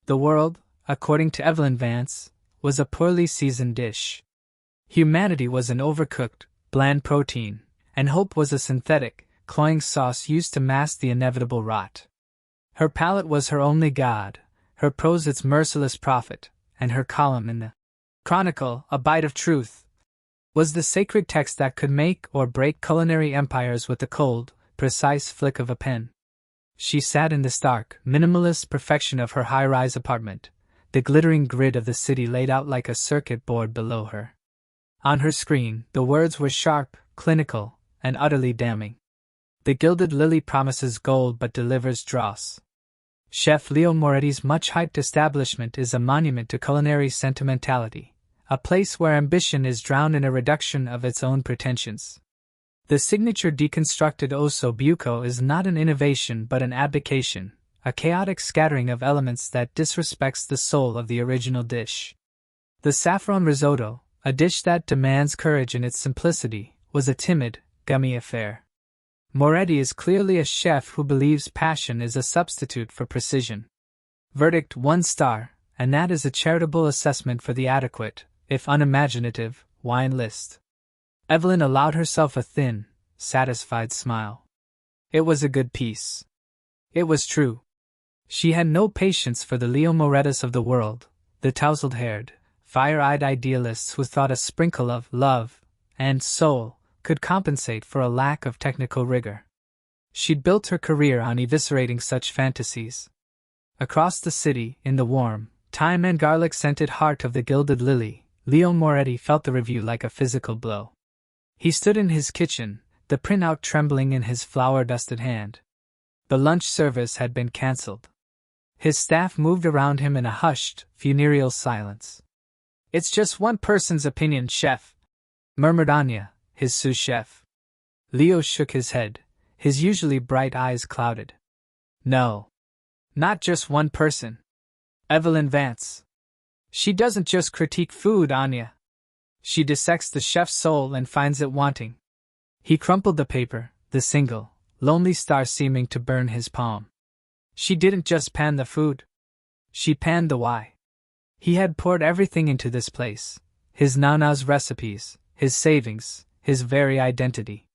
The world, according to Evelyn Vance, was a poorly seasoned dish. Humanity was an overcooked, bland protein, and hope was a synthetic, cloying sauce used to mask the inevitable rot. Her palate was her only god, her prose its merciless prophet, and her column in the Chronicle, a bite of truth, was the sacred text that could make or break culinary empires with the cold, precise flick of a pen. She sat in the stark, minimalist perfection of her high-rise apartment, the glittering grid of the city laid out like a circuit board below her. On her screen, the words were sharp, clinical, and utterly damning. The gilded lily promises gold but delivers dross. Chef Leo Moretti's much-hyped establishment is a monument to culinary sentimentality, a place where ambition is drowned in a reduction of its own pretensions. The signature deconstructed osso buco is not an innovation but an abdication, a chaotic scattering of elements that disrespects the soul of the original dish. The saffron risotto, a dish that demands courage in its simplicity, was a timid, gummy affair. Moretti is clearly a chef who believes passion is a substitute for precision. Verdict 1 star, and that is a charitable assessment for the adequate, if unimaginative, wine list. Evelyn allowed herself a thin, satisfied smile. It was a good piece. It was true. She had no patience for the Leo Morettis of the world, the tousled-haired, fire-eyed idealists who thought a sprinkle of love and soul could compensate for a lack of technical rigor. She'd built her career on eviscerating such fantasies. Across the city, in the warm, thyme and garlic-scented heart of the Gilded Lily, Leo Moretti felt the review like a physical blow. He stood in his kitchen, the printout trembling in his flour-dusted hand. The lunch service had been cancelled. His staff moved around him in a hushed, funereal silence. "It's just one person's opinion, chef," murmured Anya, his sous chef. Leo shook his head, his usually bright eyes clouded. "No. Not just one person. Evelyn Vance. She doesn't just critique food, Anya. She dissects the chef's soul and finds it wanting." He crumpled the paper, the single, lonely star seeming to burn his palm. "She didn't just pan the food. She panned the why. He had poured everything into this place, his Nana's recipes, his savings, his very identity.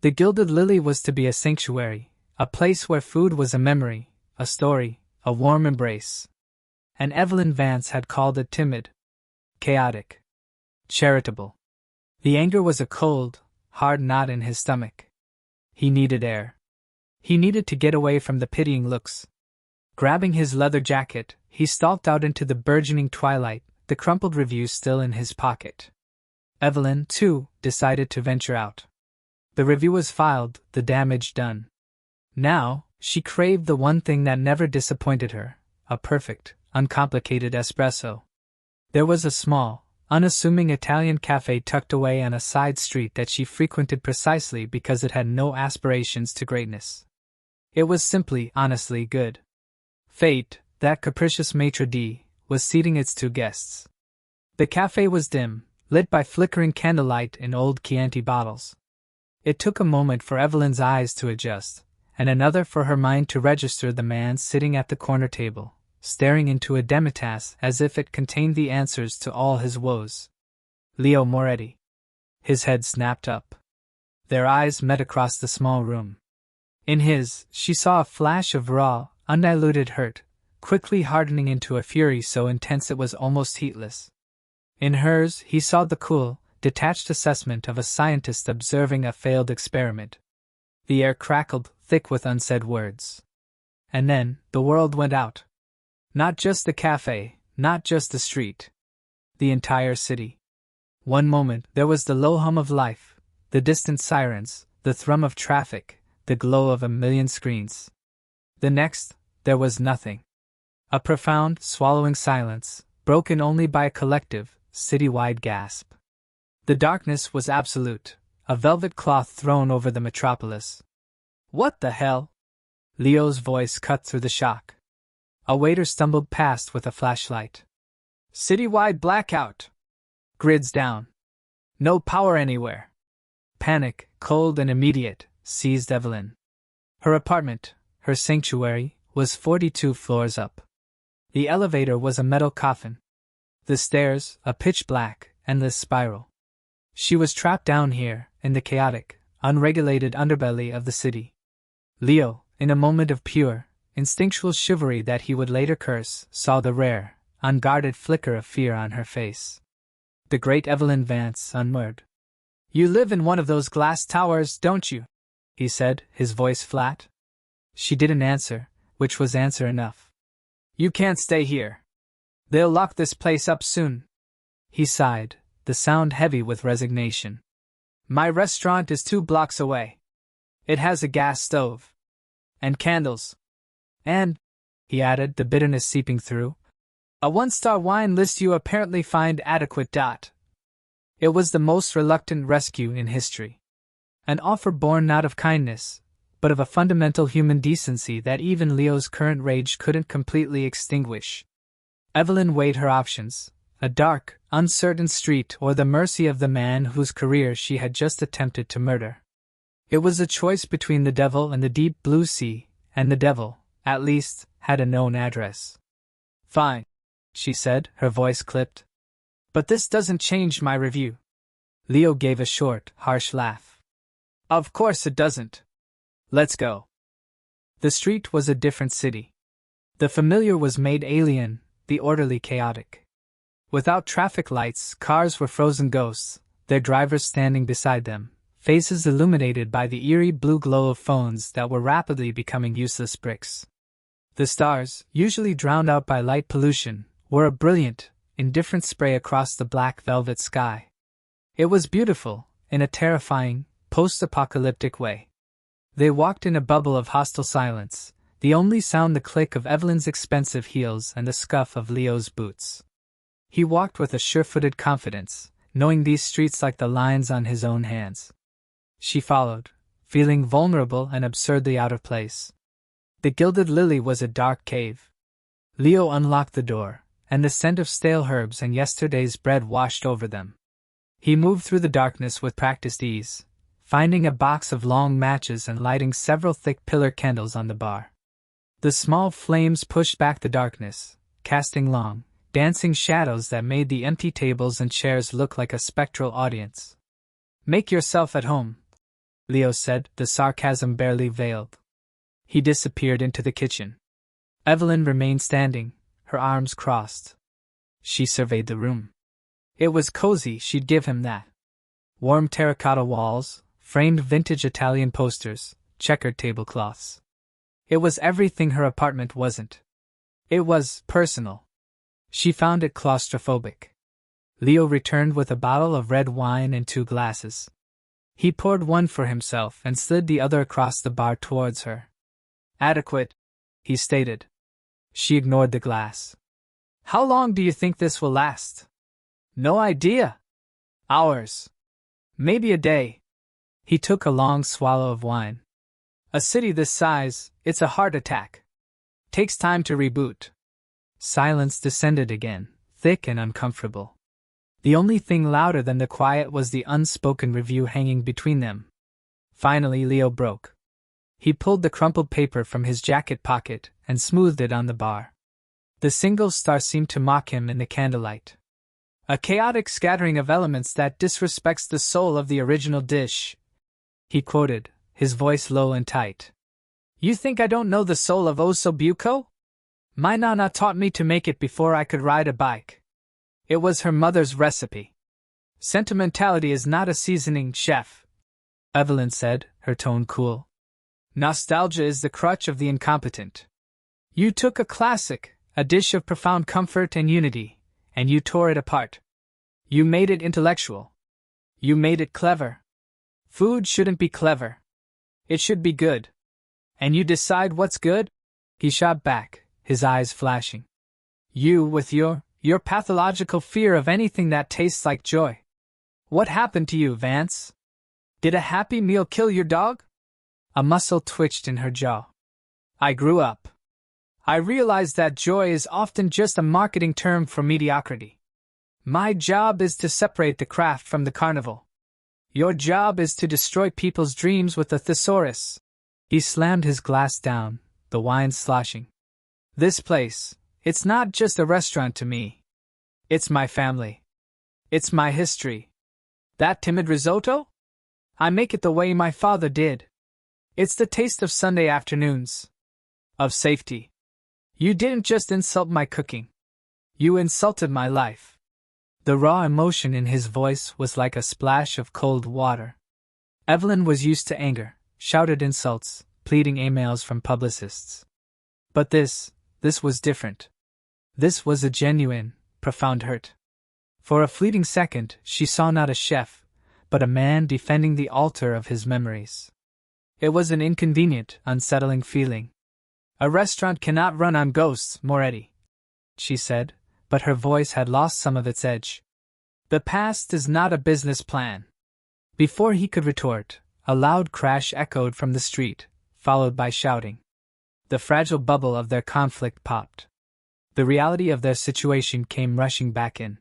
The Gilded Lily was to be a sanctuary, a place where food was a memory, a story, a warm embrace. And Evelyn Vance had called it timid, chaotic, charitable. The anger was a cold, hard knot in his stomach. He needed air. He needed to get away from the pitying looks. Grabbing his leather jacket, he stalked out into the burgeoning twilight, the crumpled review still in his pocket. Evelyn, too, decided to venture out. The review was filed, the damage done. Now, she craved the one thing that never disappointed her, a perfect, uncomplicated espresso. There was a small, unassuming Italian cafe tucked away on a side street that she frequented precisely because it had no aspirations to greatness. It was simply, honestly good. Fate, that capricious maitre d', was seating its 2 guests. The cafe was dim, lit by flickering candlelight in old Chianti bottles. It took a moment for Evelyn's eyes to adjust, and another for her mind to register the man sitting at the corner table, staring into a demitasse as if it contained the answers to all his woes. Leo Moretti. His head snapped up. Their eyes met across the small room. In his, she saw a flash of raw, undiluted hurt, quickly hardening into a fury so intense it was almost heatless. In hers, he saw the cool, detached assessment of a scientist observing a failed experiment. The air crackled, thick with unsaid words. And then, the world went out. Not just the cafe, not just the street. The entire city. One moment, there was the low hum of life, the distant sirens, the thrum of traffic, the glow of a million screens. The next, there was nothing. A profound, swallowing silence, broken only by a collective, citywide gasp. The darkness was absolute, a velvet cloth thrown over the metropolis. "What the hell?" Leo's voice cut through the shock. A waiter stumbled past with a flashlight. "Citywide blackout. Grids down. No power anywhere." Panic, cold and immediate, seized Evelyn. Her apartment, her sanctuary, was 42 floors up. The elevator was a metal coffin. The stairs, a pitch-black, endless spiral. She was trapped down here, in the chaotic, unregulated underbelly of the city. Leo, in a moment of pure, instinctual chivalry that he would later curse, saw the rare, unguarded flicker of fear on her face. The great Evelyn Vance unmurmured. "You live in one of those glass towers, don't you?" he said, his voice flat. She didn't answer, which was answer enough. "You can't stay here. They'll lock this place up soon." He sighed, the sound heavy with resignation. "My restaurant is 2 blocks away. It has a gas stove. And candles. And," he added, the bitterness seeping through, "a 1-star wine list you apparently find adequate. It was the most reluctant rescue in history. An offer born not of kindness, but of a fundamental human decency that even Leo's current rage couldn't completely extinguish. Evelyn weighed her options, a dark, uncertain street or the mercy of the man whose career she had just attempted to murder. It was a choice between the devil and the deep blue sea, and the devil, at least, had a known address. "Fine," she said, her voice clipped. "But this doesn't change my review." Leo gave a short, harsh laugh. "Of course it doesn't. Let's go." The street was a different city. The familiar was made alien, the orderly chaotic. Without traffic lights, cars were frozen ghosts, their drivers standing beside them, faces illuminated by the eerie blue glow of phones that were rapidly becoming useless bricks. The stars, usually drowned out by light pollution, were a brilliant, indifferent spray across the black velvet sky. It was beautiful, in a terrifying, post-apocalyptic way. They walked in a bubble of hostile silence, the only sound the click of Evelyn's expensive heels and the scuff of Leo's boots. He walked with a sure-footed confidence, knowing these streets like the lines on his own hands. She followed, feeling vulnerable and absurdly out of place. The Gilded Lily was a dark cave. Leo unlocked the door, and the scent of stale herbs and yesterday's bread washed over them. He moved through the darkness with practiced ease, finding a box of long matches and lighting several thick pillar candles on the bar. The small flames pushed back the darkness, casting long, dancing shadows that made the empty tables and chairs look like a spectral audience. "Make yourself at home," Leo said, the sarcasm barely veiled. He disappeared into the kitchen. Evelyn remained standing, her arms crossed. She surveyed the room. It was cozy, she'd give him that. Warm terracotta walls, framed vintage Italian posters, checkered tablecloths. It was everything her apartment wasn't. It was personal. She found it claustrophobic. Leo returned with a bottle of red wine and 2 glasses. He poured one for himself and slid the other across the bar towards her. "Adequate," he stated. She ignored the glass. "How long do you think this will last?" "No idea. Hours. Maybe a day." He took a long swallow of wine. "A city this size, it's a heart attack. Takes time to reboot." Silence descended again, thick and uncomfortable. The only thing louder than the quiet was the unspoken review hanging between them. Finally Leo broke. He pulled the crumpled paper from his jacket pocket and smoothed it on the bar. The single star seemed to mock him in the candlelight. "A chaotic scattering of elements that disrespects the soul of the original dish," he quoted, his voice low and tight. "You think I don't know the soul of Osobuco? My nana taught me to make it before I could ride a bike. It was her mother's recipe. Sentimentality is not a seasoning, chef," Evelyn said, her tone cool. "Nostalgia is the crutch of the incompetent. You took a classic, a dish of profound comfort and unity, and you tore it apart. You made it intellectual. You made it clever. Food shouldn't be clever. It should be good. And you decide what's good?" He shot back, his eyes flashing. "You with your pathological fear of anything that tastes like joy. What happened to you, Vance? Did a Happy Meal kill your dog?" A muscle twitched in her jaw. "I grew up. I realized that joy is often just a marketing term for mediocrity. My job is to separate the craft from the carnival. Your job is to destroy people's dreams with a thesaurus." He slammed his glass down, the wine sloshing. "This place, It's not just a restaurant to me. It's my family. It's my history. That timid risotto? I make it the way my father did. It's the taste of Sunday afternoons. Of safety. You didn't just insult my cooking. You insulted my life. The raw emotion in his voice was like a splash of cold water. Evelyn was used to anger, shouted insults, pleading emails from publicists. But this was different. This was a genuine, profound hurt. For a fleeting second, she saw not a chef, but a man defending the altar of his memories. It was an inconvenient, unsettling feeling. A restaurant cannot run on ghosts, Moretti, she said, but her voice had lost some of its edge. The past is not a business plan. Before he could retort, a loud crash echoed from the street, followed by shouting. The fragile bubble of their conflict popped. The reality of their situation came rushing back in.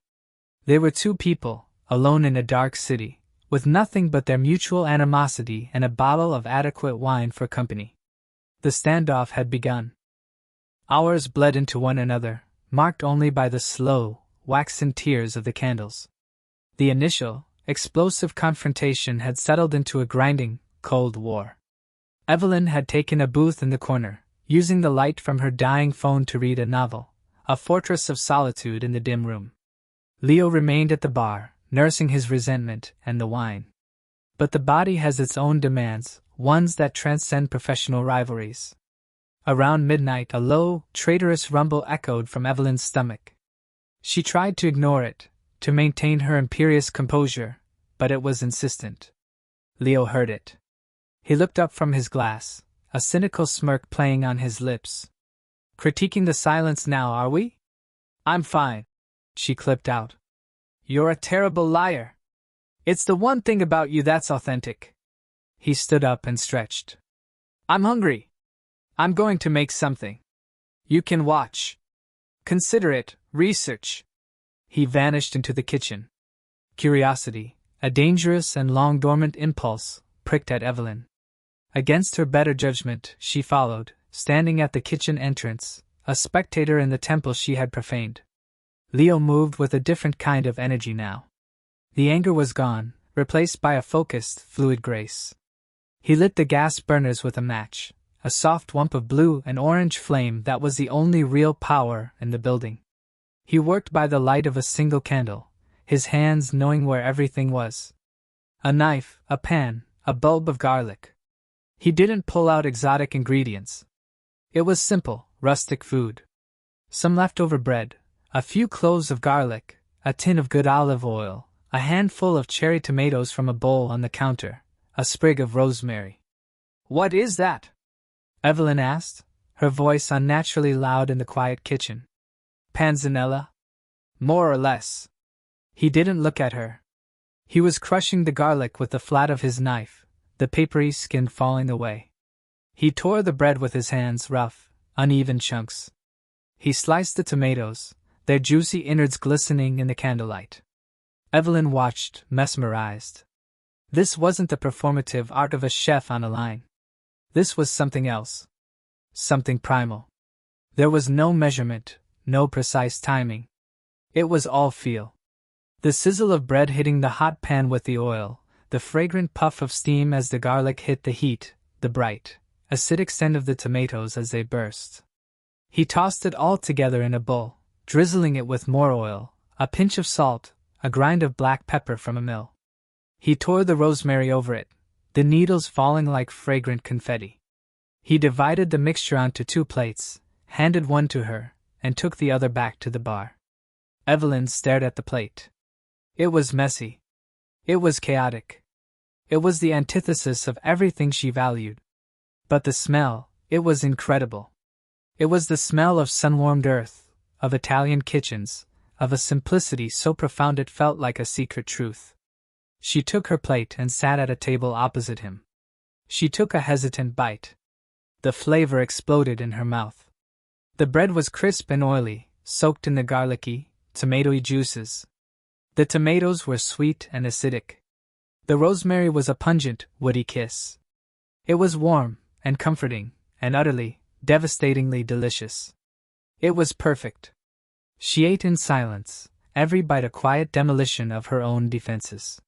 They were two people, alone in a dark city, with nothing but their mutual animosity and a bottle of adequate wine for company. The standoff had begun. Hours bled into one another, marked only by the slow, waxen tears of the candles. The initial, explosive confrontation had settled into a grinding, cold war. Evelyn had taken a booth in the corner, using the light from her dying phone to read a novel, a fortress of solitude in the dim room. Leo remained at the bar, nursing his resentment and the wine. But the body has its own demands, ones that transcend professional rivalries. Around midnight, a low, traitorous rumble echoed from Evelyn's stomach. She tried to ignore it, to maintain her imperious composure, but it was insistent. Leo heard it. He looked up from his glass, a cynical smirk playing on his lips. Critiquing the silence now, are we? I'm fine, she clipped out. You're a terrible liar. It's the one thing about you that's authentic. He stood up and stretched. I'm hungry. I'm going to make something. You can watch. Consider it, research. He vanished into the kitchen. Curiosity, a dangerous and long-dormant impulse, pricked at Evelyn. Against her better judgment, she followed, standing at the kitchen entrance, a spectator in the temple she had profaned. Leo moved with a different kind of energy now. The anger was gone, replaced by a focused, fluid grace. He lit the gas burners with a match, a soft wump of blue and orange flame that was the only real power in the building. He worked by the light of a single candle, his hands knowing where everything was. A knife, a pan, a bulb of garlic. He didn't pull out exotic ingredients. It was simple, rustic food. Some leftover bread, a few cloves of garlic, a tin of good olive oil, a handful of cherry tomatoes from a bowl on the counter, a sprig of rosemary. What is that? Evelyn asked, her voice unnaturally loud in the quiet kitchen. Panzanella? More or less. He didn't look at her. He was crushing the garlic with the flat of his knife, the papery skin falling away. He tore the bread with his hands, rough, uneven chunks. He sliced the tomatoes, their juicy innards glistening in the candlelight. Evelyn watched, mesmerized. This wasn't the performative art of a chef on a line. This was something else. Something primal. There was no measurement, no precise timing. It was all feel. The sizzle of bread hitting the hot pan with the oil, the fragrant puff of steam as the garlic hit the heat, the bright, acidic scent of the tomatoes as they burst. He tossed it all together in a bowl, drizzling it with more oil, a pinch of salt, a grind of black pepper from a mill. He tore the rosemary over it, the needles falling like fragrant confetti. He divided the mixture onto 2 plates, handed one to her, and took the other back to the bar. Evelyn stared at the plate. It was messy. It was chaotic. It was the antithesis of everything she valued. But the smell, it was incredible. It was the smell of sun-warmed earth, of Italian kitchens, of a simplicity so profound it felt like a secret truth. She took her plate and sat at a table opposite him. She took a hesitant bite. The flavor exploded in her mouth. The bread was crisp and oily, soaked in the garlicky, tomatoey juices. The tomatoes were sweet and acidic. The rosemary was a pungent, woody kiss. It was warm, and comforting, and utterly, devastatingly delicious. It was perfect. She ate in silence, every bite a quiet demolition of her own defenses.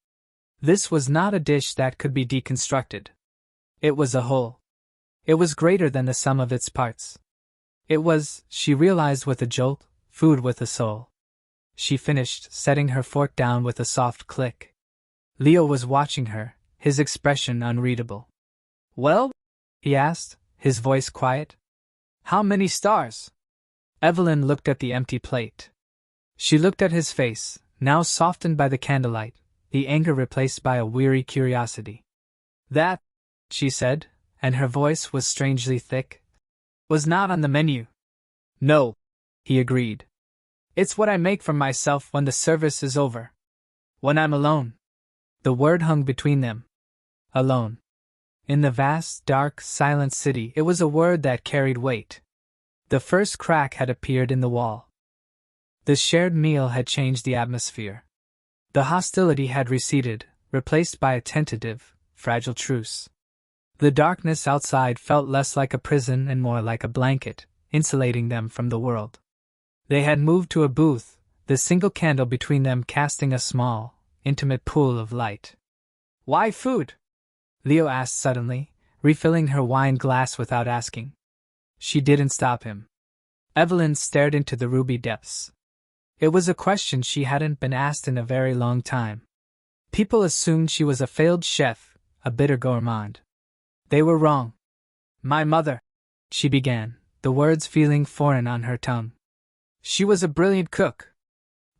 This was not a dish that could be deconstructed. It was a whole. It was greater than the sum of its parts. It was, she realized with a jolt, food with a soul. She finished, setting her fork down with a soft click. Leo was watching her, his expression unreadable. "Well?" he asked, his voice quiet. "How many stars?" Evelyn looked at the empty plate. She looked at his face, now softened by the candlelight, the anger replaced by a weary curiosity. "That," she said, and her voice was strangely thick, "was not on the menu." "No," he agreed. "It's what I make for myself when the service is over. When I'm alone." The word hung between them. Alone. In the vast, dark, silent city, it was a word that carried weight. The first crack had appeared in the wall. The shared meal had changed the atmosphere. The hostility had receded, replaced by a tentative, fragile truce. The darkness outside felt less like a prison and more like a blanket, insulating them from the world. They had moved to a booth, the single candle between them casting a small, intimate pool of light. "Why food?" Leo asked suddenly, refilling her wine glass without asking. She didn't stop him. Evelyn stared into the ruby depths. It was a question she hadn't been asked in a very long time. People assumed she was a failed chef, a bitter gourmand. They were wrong. "My mother," she began, the words feeling foreign on her tongue. "She was a brilliant cook.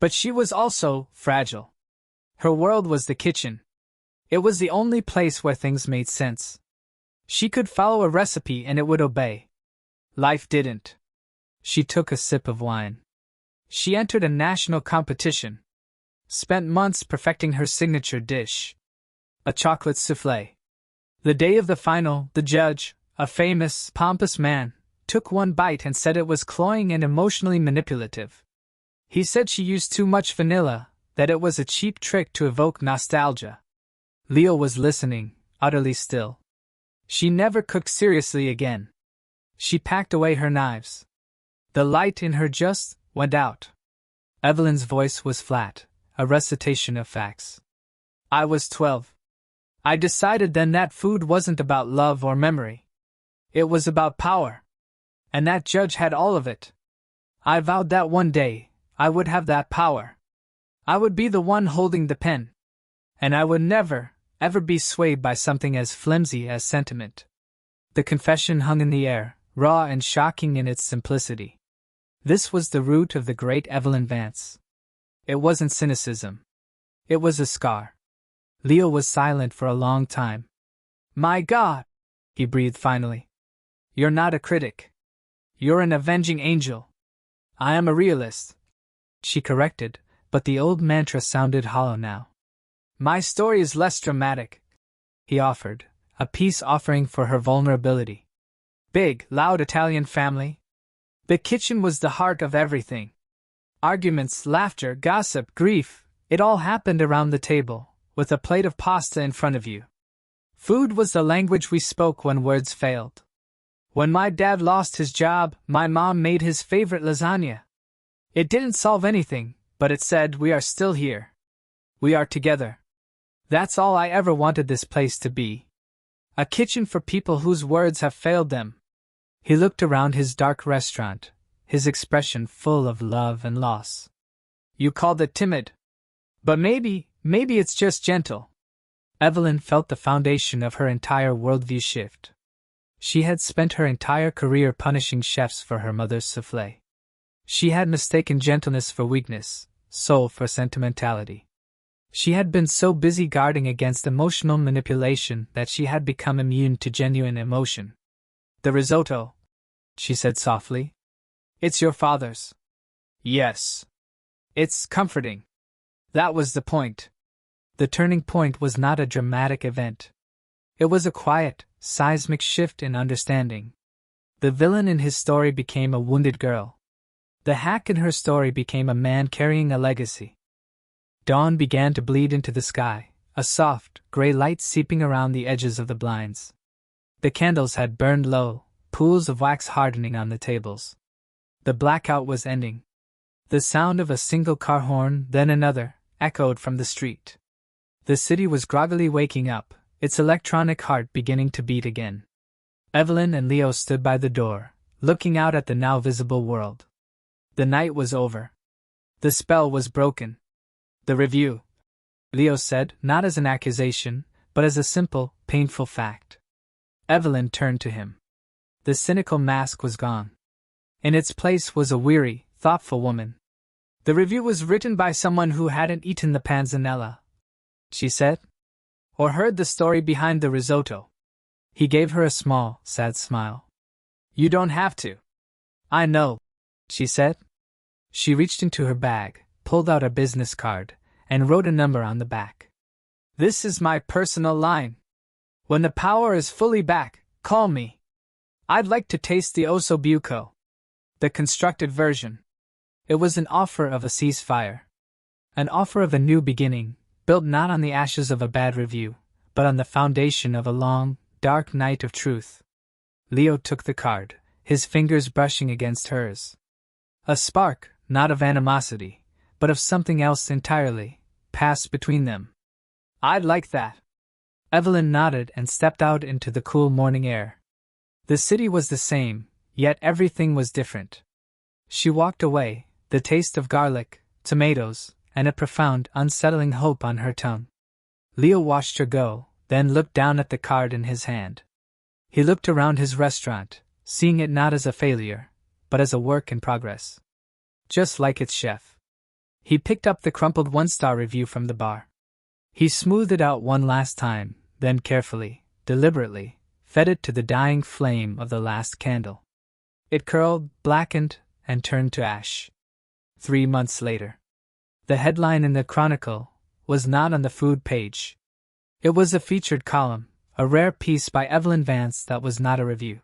But she was also fragile. Her world was the kitchen. It was the only place where things made sense. She could follow a recipe and it would obey. Life didn't." She took a sip of wine. She entered a national competition. Spent months perfecting her signature dish. A chocolate soufflé. The day of the final, the judge, a famous, pompous man, took one bite and said it was cloying and emotionally manipulative. He said she used too much vanilla, that it was a cheap trick to evoke nostalgia. Leo was listening, utterly still. She never cooked seriously again. She packed away her knives. The light in her just went out. Evelyn's voice was flat, a recitation of facts. "I was 12. I decided then that food wasn't about love or memory. It was about power. And that judge had all of it. I vowed that one day, I would have that power. I would be the one holding the pen. And I would never, ever be swayed by something as flimsy as sentiment." The confession hung in the air, raw and shocking in its simplicity. This was the root of the great Evelyn Vance. It wasn't cynicism. It was a scar. Leo was silent for a long time. "My God," he breathed finally. "You're not a critic. You're an avenging angel." "I am a realist," she corrected, but the old mantra sounded hollow now. "My story is less dramatic," he offered, a peace offering for her vulnerability. "Big, loud Italian family. The kitchen was the heart of everything. Arguments, laughter, gossip, grief, it all happened around the table, with a plate of pasta in front of you. Food was the language we spoke when words failed. When my dad lost his job, my mom made his favorite lasagna. It didn't solve anything, but it said we are still here. We are together. That's all I ever wanted this place to be. A kitchen for people whose words have failed them." He looked around his dark restaurant, his expression full of love and loss. "You called it timid. But maybe it's just gentle." Evelyn felt the foundation of her entire worldview shift. She had spent her entire career punishing chefs for her mother's soufflé. She had mistaken gentleness for weakness, soul for sentimentality. She had been so busy guarding against emotional manipulation that she had become immune to genuine emotion. "The risotto," she said softly. "It's your father's." "Yes. It's comforting." That was the point. The turning point was not a dramatic event. It was a quiet, seismic shift in understanding. The villain in his story became a wounded girl. The hack in her story became a man carrying a legacy. Dawn began to bleed into the sky, a soft, gray light seeping around the edges of the blinds. The candles had burned low, pools of wax hardening on the tables. The blackout was ending. The sound of a single car horn, then another, echoed from the street. The city was groggily waking up, its electronic heart beginning to beat again. Evelyn and Leo stood by the door, looking out at the now visible world. The night was over. The spell was broken. The review, Leo said, not as an accusation, but as a simple, painful fact. Evelyn turned to him. The cynical mask was gone. In its place was a weary, thoughtful woman. The review was written by someone who hadn't eaten the panzanella, she said, or heard the story behind the risotto. He gave her a small, sad smile. You don't have to. I know, she said. She reached into her bag, pulled out a business card, and wrote a number on the back. This is my personal line. When the power is fully back, call me. I'd like to taste the osso buco. The constructed version. It was an offer of a ceasefire. An offer of a new beginning, built not on the ashes of a bad review, but on the foundation of a long, dark night of truth. Leo took the card, his fingers brushing against hers. A spark, not of animosity, but of something else entirely, passed between them. I'd like that. Evelyn nodded and stepped out into the cool morning air. The city was the same, yet everything was different. She walked away, the taste of garlic, tomatoes, and a profound, unsettling hope on her tongue. Leo watched her go, then looked down at the card in his hand. He looked around his restaurant, seeing it not as a failure, but as a work in progress. Just like its chef. He picked up the crumpled one-star review from the bar. He smoothed it out one last time, then carefully, deliberately, fed it to the dying flame of the last candle. It curled, blackened, and turned to ash. 3 months later. The headline in the Chronicle was not on the food page. It was a featured column, a rare piece by Evelyn Vance that was not a review.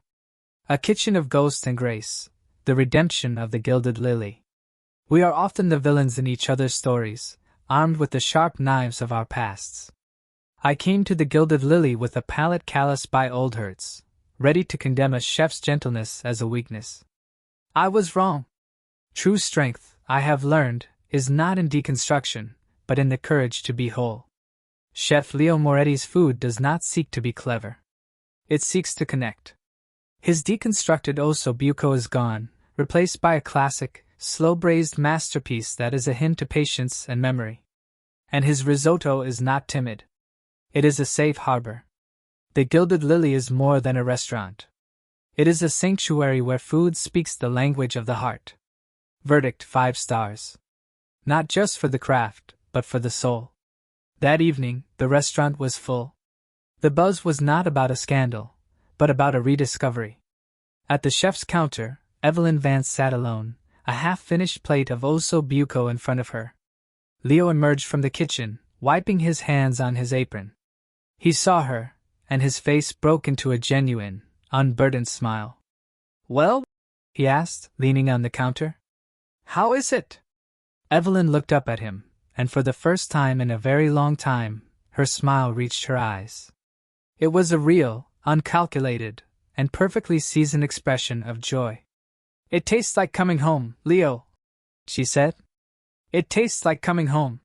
A kitchen of ghost and grace, the redemption of the gilded lily. We are often the villains in each other's stories, armed with the sharp knives of our pasts. I came to the gilded lily with a palate calloused by old hurts, ready to condemn a chef's gentleness as a weakness. I was wrong. True strength, I have learned, is not in deconstruction, but in the courage to be whole. Chef Leo Moretti's food does not seek to be clever. It seeks to connect. His deconstructed osso buco is gone, replaced by a classic, slow-braised masterpiece that is a hint to patience and memory. And his risotto is not timid. It is a safe harbor. The Gilded Lily is more than a restaurant. It is a sanctuary where food speaks the language of the heart. Verdict 5 stars. Not just for the craft, but for the soul. That evening, the restaurant was full. The buzz was not about a scandal, but about a rediscovery. At the chef's counter, Evelyn Vance sat alone, a half-finished plate of osso buco in front of her. Leo emerged from the kitchen, wiping his hands on his apron. He saw her, and his face broke into a genuine, unburdened smile. Well? He asked, leaning on the counter. How is it? Evelyn looked up at him, and for the first time in a very long time, her smile reached her eyes. It was a real, uncalculated, and perfectly seasoned expression of joy. It tastes like coming home, Leo, she said. It tastes like coming home.